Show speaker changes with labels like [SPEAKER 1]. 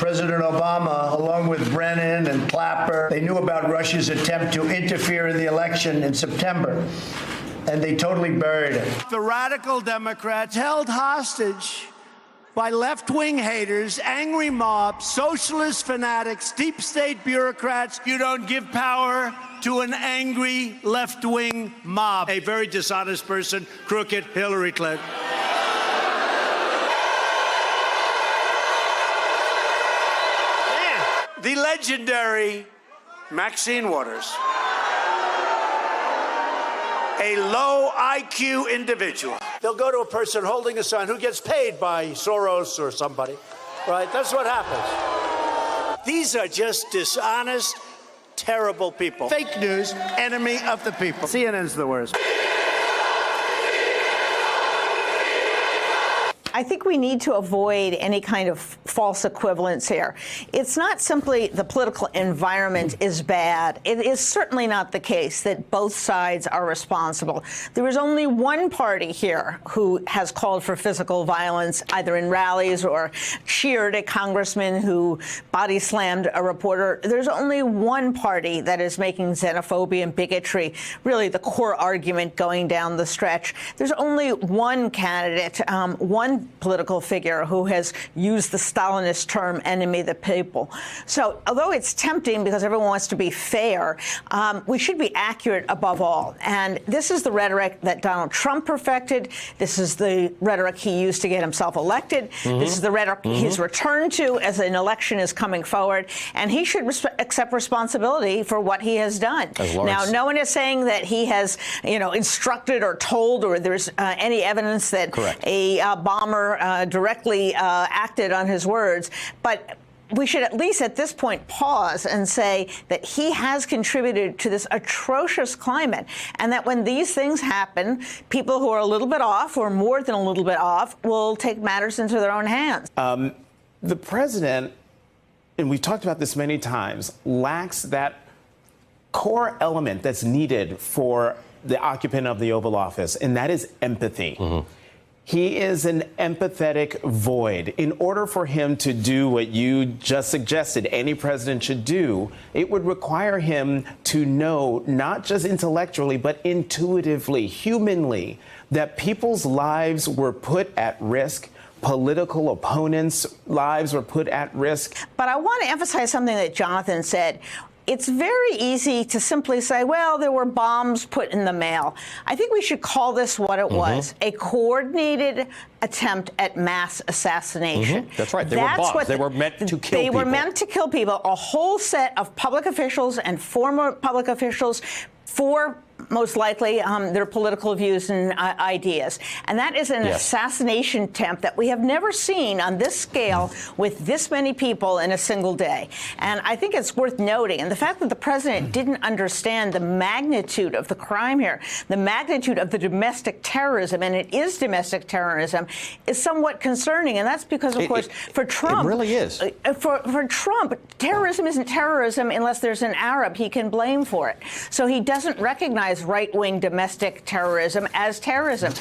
[SPEAKER 1] President Obama, along with Brennan and Clapper, they knew about Russia's attempt to interfere in the election in September, and they totally buried it.
[SPEAKER 2] The radical Democrats held hostage by left-wing haters, angry mobs, socialist fanatics, deep state bureaucrats. You don't give power to an angry left-wing mob. A very dishonest person, crooked Hillary Clinton. The legendary Maxine Waters, a low IQ individual. They'll go to a person holding a sign who gets paid by Soros or somebody, right? That's what happens. These are just dishonest, terrible people. Fake news, enemy of the people. CNN's the worst.
[SPEAKER 3] I think we need to avoid any kind of false equivalence here. It's not simply the political environment is bad. It is certainly not the case that both sides are responsible. There is only one party here who has called for physical violence, either in rallies or cheered a congressman who body slammed a reporter. There's only one party that is making xenophobia and bigotry really the core argument going down the stretch. There's only one candidate, one political figure who has used the Stalinist term enemy of the people. So although it's tempting because everyone wants to be fair, we should be accurate above all. And this is the rhetoric that Donald Trump perfected. This is the rhetoric he used to get himself elected. This is the rhetoric he's returned to as an election is coming forward. And he should accept responsibility for what he has done. Now, no one is saying that he has, instructed or told or there's any evidence that a bomber directly acted on his words, but we should at least at this point pause and say that he has contributed to this atrocious climate, and that when these things happen, people who are a little bit off or more than a little bit off will take matters into their own hands.
[SPEAKER 4] The president, and we've talked about this many times, lacks that core element that's needed for the occupant of the Oval Office, and that is empathy. He is an empathetic void. In order for him to do what you just suggested any president should do, it would require him to know, not just intellectually, but intuitively, humanly, that people's lives were put at risk. Political opponents' lives were put at risk.
[SPEAKER 3] But I want to emphasize something that Jonathan said. It's very easy to simply say, well, there were bombs put in the mail. I think we should call this what it was, a coordinated attempt at mass assassination.
[SPEAKER 5] That's right. They were bombs. They were meant to kill people.
[SPEAKER 3] They were meant to kill people. A whole set of public officials and former public officials for most likely their political views and ideas. And that is an assassination attempt that we have never seen on this scale with this many people in a single day. And I think it's worth noting. And the fact that the president didn't understand the magnitude of the crime here, the magnitude of the domestic terrorism, and it is domestic terrorism, is somewhat concerning. And that's because, of course, for Trump.
[SPEAKER 5] It really is.
[SPEAKER 3] For Trump, terrorism isn't terrorism unless there's an Arab he can blame for it. So he doesn't recognize right-wing domestic terrorism as terrorism.